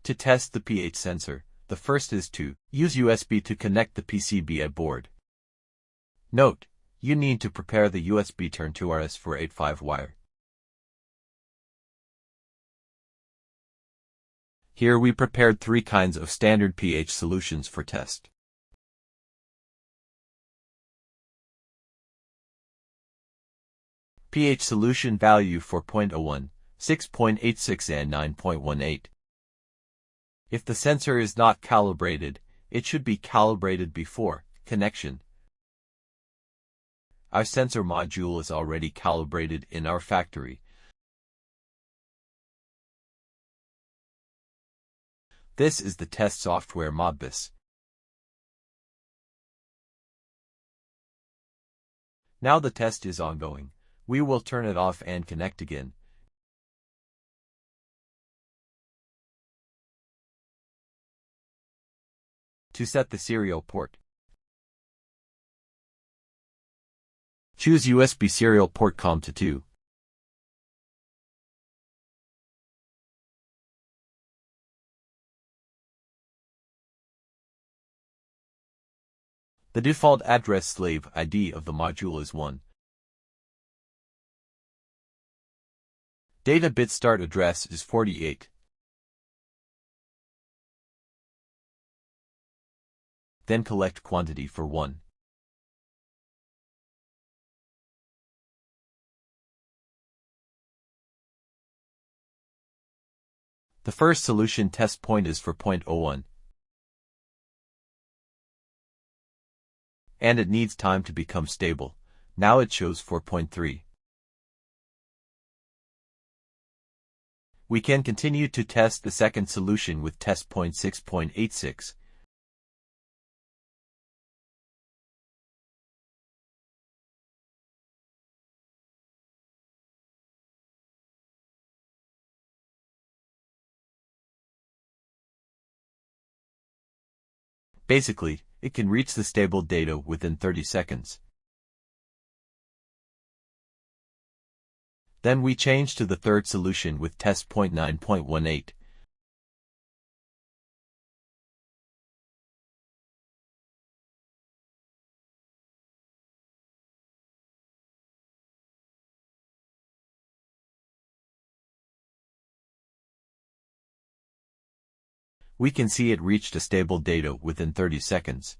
To test the pH sensor, the first is to use USB to connect the PCB board. Note: you need to prepare the USB TURN to RS485 wire. Here we prepared 3 kinds of standard pH solutions for test. pH solution value 4.01, 6.86 and 9.18. If the sensor is not calibrated, it should be calibrated before connection. Our sensor module is already calibrated in our factory. This is the test software MODBUS. Now the test is ongoing. We will turn it off and connect again. To set the serial port, choose USB serial port COM2. The default address slave ID of the module is 1. Data bit start address is 48. Then collect quantity for 1. The first solution test point is for 0.01. And it needs time to become stable. Now it shows 4.3. We can continue to test the second solution with test point 6.86. Basically, it can reach the stable data within 30 seconds. Then we change to the third solution with test point 9.18. We can see it reached a stable data within 30 seconds.